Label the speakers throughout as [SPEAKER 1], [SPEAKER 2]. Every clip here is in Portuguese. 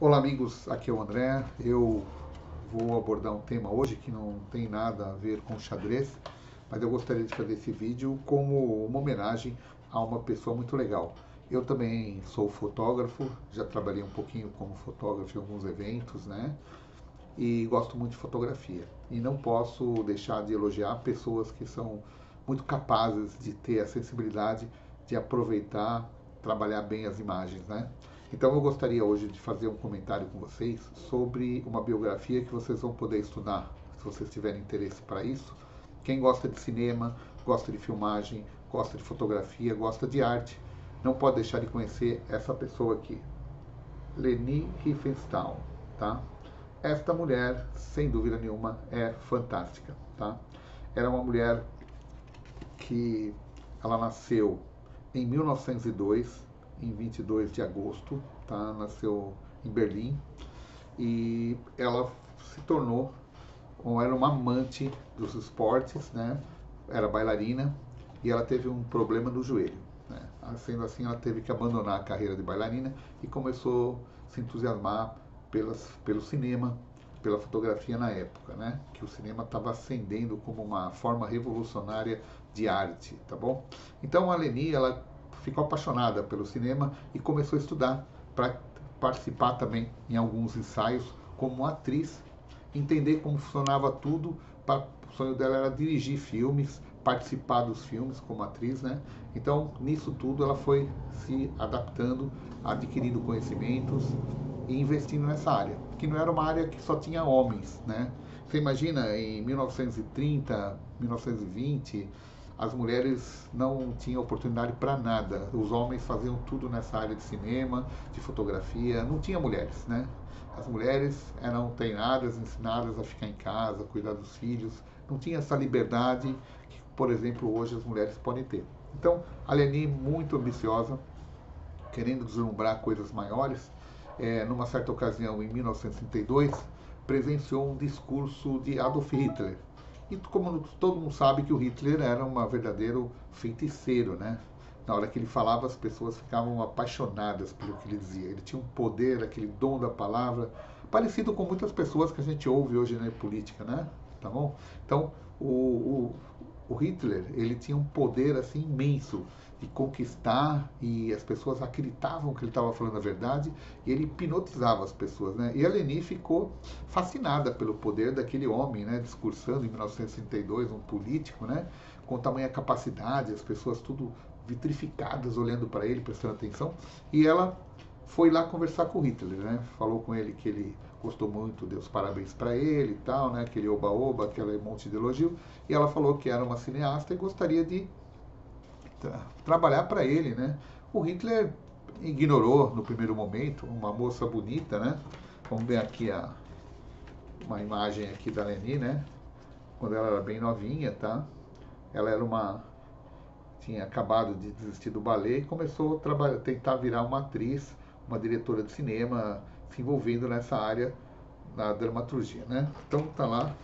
[SPEAKER 1] Olá amigos, aqui é o André. Eu vou abordar um tema hoje que não tem nada a ver com xadrez, mas eu gostaria de fazer esse vídeo como uma homenagem a uma pessoa muito legal. Eu também sou fotógrafo, já trabalhei um pouquinho como fotógrafo em alguns eventos, né? E gosto muito de fotografia. E não posso deixar de elogiar pessoas que são muito capazes de ter a sensibilidade de aproveitar, trabalhar bem as imagens, né? Então eu gostaria hoje de fazer um comentário com vocês sobre uma biografia que vocês vão poder estudar, se vocês tiverem interesse para isso. Quem gosta de cinema, gosta de filmagem, gosta de fotografia, gosta de arte, não pode deixar de conhecer essa pessoa aqui, Leni Riefenstahl, tá? Esta mulher, sem dúvida nenhuma, é fantástica, tá? Era uma mulher que ela nasceu em 1902, em 22 de agosto, tá? Nasceu em Berlim e ela se tornou, ou era uma amante dos esportes, né? Era bailarina e ela teve um problema no joelho, né? Sendo assim, ela teve que abandonar a carreira de bailarina e começou a se entusiasmar pelo cinema, pela fotografia na época, né? Que o cinema estava ascendendo como uma forma revolucionária de arte, tá bom? Então a Leni, ela ficou apaixonada pelo cinema e começou a estudar para participar também em alguns ensaios como atriz, entender como funcionava tudo. O sonho dela era dirigir filmes, participar dos filmes como atriz, né? Então, nisso tudo, ela foi se adaptando, adquirindo conhecimentos e investindo nessa área, que não era uma área que só tinha homens, né? Você imagina, em 1930, 1920, as mulheres não tinham oportunidade para nada. Os homens faziam tudo nessa área de cinema, de fotografia. Não tinha mulheres, né? As mulheres eram treinadas, ensinadas a ficar em casa, cuidar dos filhos. Não tinha essa liberdade que, por exemplo, hoje as mulheres podem ter. Então, a Leni, muito ambiciosa, querendo deslumbrar coisas maiores, numa certa ocasião, em 1932, presenciou um discurso de Adolf Hitler. E como todo mundo sabe que o Hitler era um verdadeiro feiticeiro, né? Na hora que ele falava, as pessoas ficavam apaixonadas pelo que ele dizia. Ele tinha um poder, aquele dom da palavra, parecido com muitas pessoas que a gente ouve hoje na política, né? Tá bom? Então, o Hitler, ele tinha um poder assim imenso de conquistar, e as pessoas acreditavam que ele estava falando a verdade, e ele hipnotizava as pessoas, né? E a Leni ficou fascinada pelo poder daquele homem, né? Discursando em 1932, um político, né? Com tamanha capacidade, as pessoas tudo vitrificadas olhando para ele, prestando atenção, e ela foi lá conversar com o Hitler, né? Falou com ele que ele gostou muito, deu os parabéns para ele e tal, né? Aquele oba-oba, aquele monte de elogio. E ela falou que era uma cineasta e gostaria de trabalhar para ele, né? O Hitler ignorou no primeiro momento, uma moça bonita, né? Vamos ver aqui uma imagem aqui da Leni, né? Quando ela era bem novinha, tá? Ela era tinha acabado de desistir do ballet e começou a tentar virar uma atriz, uma diretora de cinema, se envolvendo nessa área da dramaturgia, né? Então tá lá,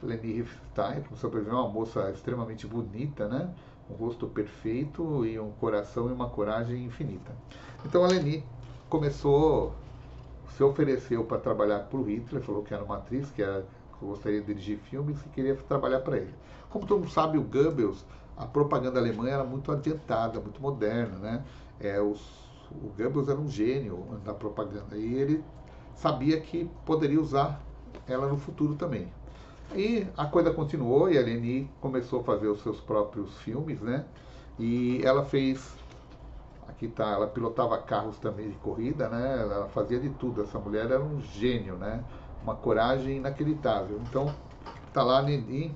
[SPEAKER 1] Leni Riefenstahl, como você pode ver, uma moça extremamente bonita, né? Um rosto perfeito e um coração e uma coragem infinita. Então a Leni começou, se ofereceu para trabalhar para o Hitler, falou que era uma atriz, que gostaria de dirigir filmes e queria trabalhar para ele. Como todo mundo sabe, o Goebbels, a propaganda alemã era muito adiantada, muito moderna, né? O Goebbels era um gênio da propaganda e ele sabia que poderia usar ela no futuro também. E a coisa continuou e a Leni começou a fazer os seus próprios filmes, né? E ela fez, aqui tá, ela pilotava carros também de corrida, né? Ela fazia de tudo. Essa mulher era um gênio, né? Uma coragem inacreditável. Então, tá lá a Leni,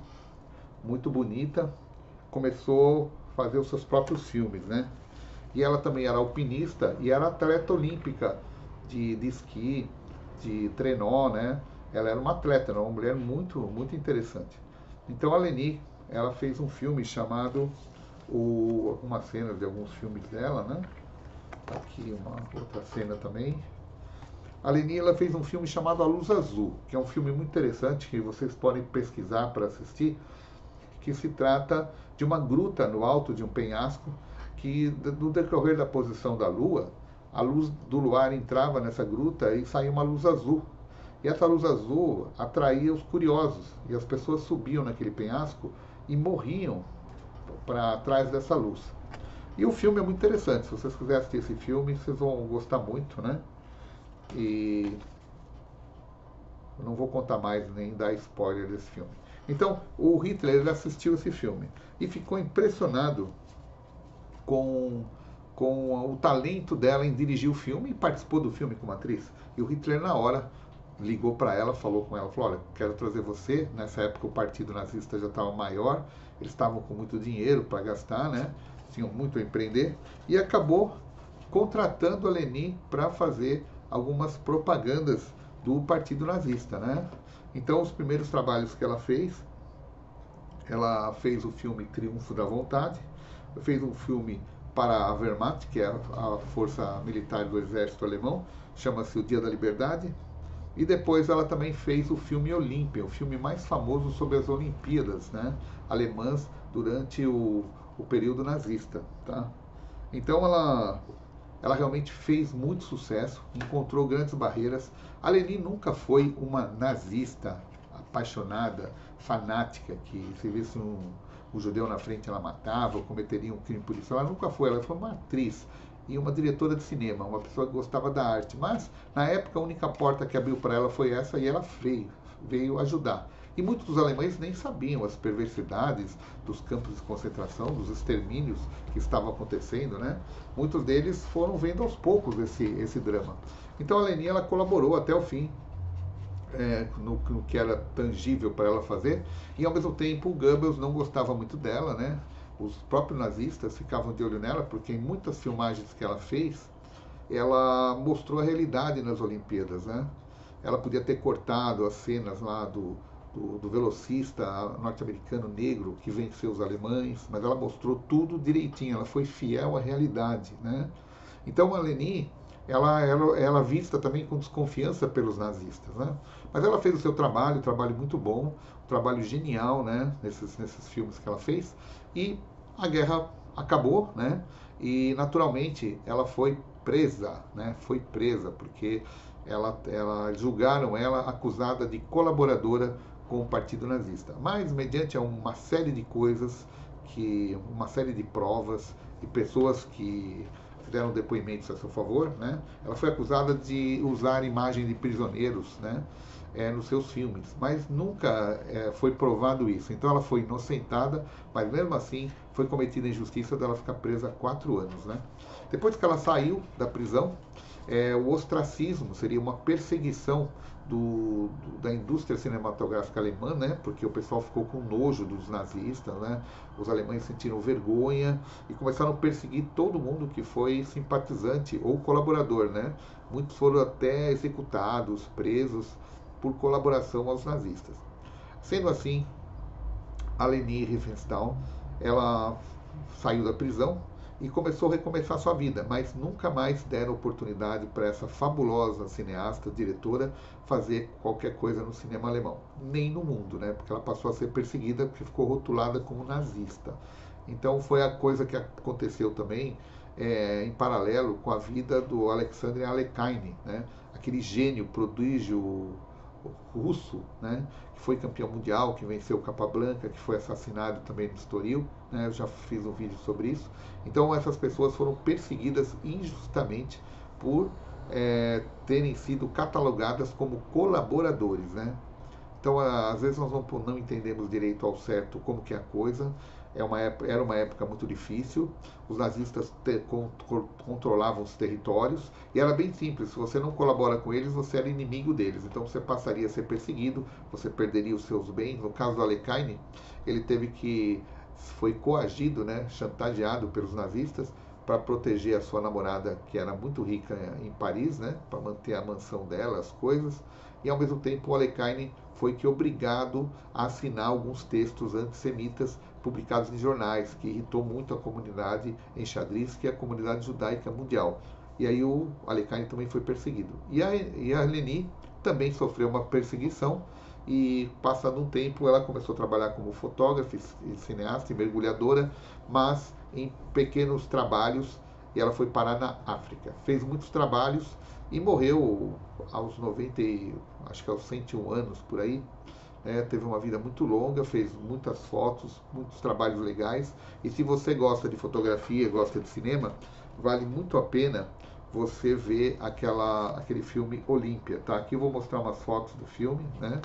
[SPEAKER 1] muito bonita, começou a fazer os seus próprios filmes, né? E ela também era alpinista e era atleta olímpica de esqui, de trenó, né? Ela era uma atleta, era uma mulher muito, muito interessante. Então a Leni, ela fez um filme chamado, uma cena de alguns filmes dela, né? Aqui uma outra cena também. A Leni, ela fez um filme chamado A Luz Azul, que é um filme muito interessante que vocês podem pesquisar para assistir, que se trata de uma gruta no alto de um penhasco que, no decorrer da posição da Lua, a luz do luar entrava nessa gruta e saía uma luz azul. E essa luz azul atraía os curiosos, e as pessoas subiam naquele penhasco e morriam para trás dessa luz. E o filme é muito interessante, se vocês quiserem assistir esse filme, vocês vão gostar muito, né? E eu não vou contar mais nem dar spoiler desse filme. Então, o Hitler ele assistiu esse filme e ficou impressionado com o talento dela em dirigir o filme e participou do filme como atriz. E o Hitler, na hora, ligou para ela, falou com ela, falou, olha, quero trazer você. Nessa época o partido nazista já estava maior, eles estavam com muito dinheiro para gastar, né? Tinham muito a empreender, e acabou contratando a Leni para fazer algumas propagandas do partido nazista, né? Então, os primeiros trabalhos que ela fez o filme Triunfo da Vontade, fez um filme para a Wehrmacht, que é a força militar do exército alemão, chama-se O Dia da Liberdade, e depois ela também fez o filme Olímpia, o filme mais famoso sobre as Olimpíadas, né, alemãs durante o período nazista, tá? Então ela realmente fez muito sucesso, encontrou grandes barreiras. A Leni nunca foi uma nazista apaixonada, fanática, que se visse um judeu na frente ela matava, ou cometeria um crime por isso. Ela nunca foi, ela foi uma atriz e uma diretora de cinema, uma pessoa que gostava da arte. Mas, na época, a única porta que abriu para ela foi essa, e ela veio ajudar. E muitos dos alemães nem sabiam as perversidades dos campos de concentração, dos extermínios que estavam acontecendo, né? Muitos deles foram vendo aos poucos esse drama. Então a Leni ela colaborou até o fim, no que era tangível para ela fazer, e ao mesmo tempo o Goebbels não gostava muito dela, né? Os próprios nazistas ficavam de olho nela, porque em muitas filmagens que ela fez, ela mostrou a realidade nas Olimpíadas, né? Ela podia ter cortado as cenas lá do velocista norte-americano negro que venceu os alemães, mas ela mostrou tudo direitinho, ela foi fiel à realidade, né? Então a Leni, ela vista também com desconfiança pelos nazistas, né? Mas ela fez o seu trabalho, um trabalho muito bom, um trabalho genial, né? Nesses filmes que ela fez, e a guerra acabou, né? E naturalmente ela foi presa, né? Foi presa porque julgaram ela acusada de colaboradora com o partido nazista. Mas mediante uma série de coisas, uma série de provas e pessoas que deram depoimentos a seu favor, né? Ela foi acusada de usar imagem de prisioneiros, né? Nos seus filmes, mas nunca foi provado isso. Então ela foi inocentada, mas mesmo assim foi cometida a injustiça dela ficar presa 4 anos, né? Depois que ela saiu da prisão, o ostracismo seria uma perseguição da indústria cinematográfica alemã, né? Porque o pessoal ficou com nojo dos nazistas, né? Os alemães sentiram vergonha e começaram a perseguir todo mundo que foi simpatizante ou colaborador, né? Muitos foram até executados, presos por colaboração aos nazistas. Sendo assim, a Leni Riefenstahl, ela saiu da prisão e começou a recomeçar sua vida, mas nunca mais deram oportunidade para essa fabulosa cineasta, diretora, fazer qualquer coisa no cinema alemão, nem no mundo, né? Porque ela passou a ser perseguida porque ficou rotulada como nazista. Então foi a coisa que aconteceu também em paralelo com a vida do Alexander Alekhine, né? Aquele gênio, prodígio russo, né, que foi campeão mundial, que venceu o Capablanca, que foi assassinado também no Estoril, né, eu já fiz um vídeo sobre isso. Então essas pessoas foram perseguidas injustamente por terem sido catalogadas como colaboradores, né? Então às vezes nós não entendemos direito ao certo como que é a coisa. Era uma época muito difícil, os nazistas controlavam os territórios, e era bem simples, se você não colabora com eles, você era inimigo deles, então você passaria a ser perseguido, você perderia os seus bens. No caso do Alekhine, foi coagido, né, chantageado pelos nazistas para proteger a sua namorada, que era muito rica em Paris, né, para manter a mansão dela, as coisas, e ao mesmo tempo o Alekhine foi obrigado a assinar alguns textos antissemitas publicados em jornais, que irritou muito a comunidade em Xadrez, que é a comunidade judaica mundial. E aí o Alekhine também foi perseguido. E a Leni também sofreu uma perseguição, e passado um tempo ela começou a trabalhar como fotógrafa, cineasta e mergulhadora, mas em pequenos trabalhos e ela foi parar na África. Fez muitos trabalhos e morreu aos 90, acho que aos 101 anos por aí. Teve uma vida muito longa, fez muitas fotos, muitos trabalhos legais. E se você gosta de fotografia, gosta de cinema, vale muito a pena você ver aquele filme Olímpia, tá? Aqui eu vou mostrar umas fotos do filme, né?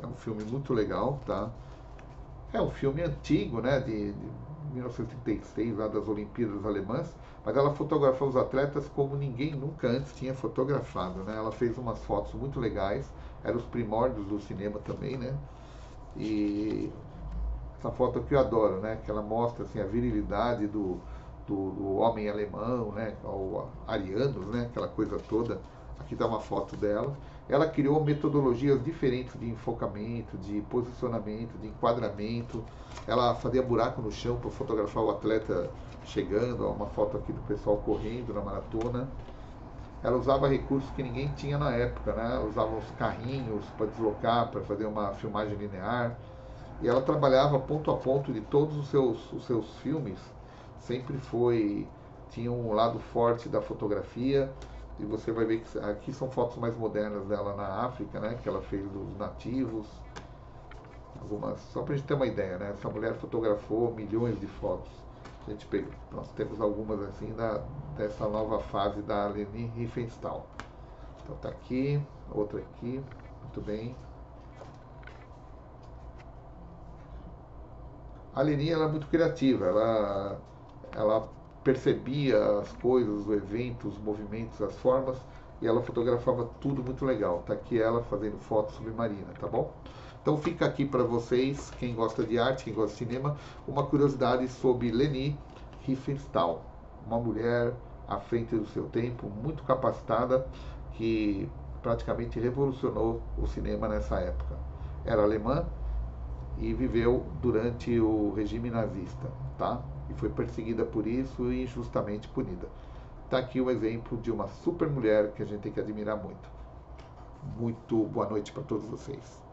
[SPEAKER 1] É um filme muito legal, tá? É um filme antigo, né? De 1936, lá das Olimpíadas Alemãs, mas ela fotografou os atletas como ninguém nunca antes tinha fotografado, né? Ela fez umas fotos muito legais, eram os primórdios do cinema também, né? E essa foto aqui eu adoro, né? Que ela mostra assim, a virilidade do homem alemão, né? O arianos, né? Aquela coisa toda. Aqui está uma foto dela. Ela criou metodologias diferentes de enfocamento, de posicionamento, de enquadramento. Ela fazia buraco no chão para fotografar o atleta chegando. Uma foto aqui do pessoal correndo na maratona. Ela usava recursos que ninguém tinha na época, né? Ela usava os carrinhos para deslocar, para fazer uma filmagem linear. E ela trabalhava ponto a ponto de todos os seus filmes. Sempre tinha um lado forte da fotografia. E você vai ver que aqui são fotos mais modernas dela na África, né? Que ela fez dos nativos. Só para a gente ter uma ideia, né? Essa mulher fotografou milhões de fotos. Nós temos algumas assim dessa nova fase da Leni Riefenstahl. Então tá aqui, outra aqui, muito bem. A Leni ela é muito criativa, ela percebia as coisas, os eventos, os movimentos, as formas, e ela fotografava tudo muito legal. Tá aqui ela fazendo foto submarina, tá bom? Então fica aqui para vocês, quem gosta de arte, quem gosta de cinema, uma curiosidade sobre Leni Riefenstahl, uma mulher à frente do seu tempo, muito capacitada, que praticamente revolucionou o cinema nessa época. Era alemã e viveu durante o regime nazista, tá? E foi perseguida por isso e injustamente punida. Tá aqui o exemplo de uma super mulher que a gente tem que admirar muito. Muito boa noite para todos vocês.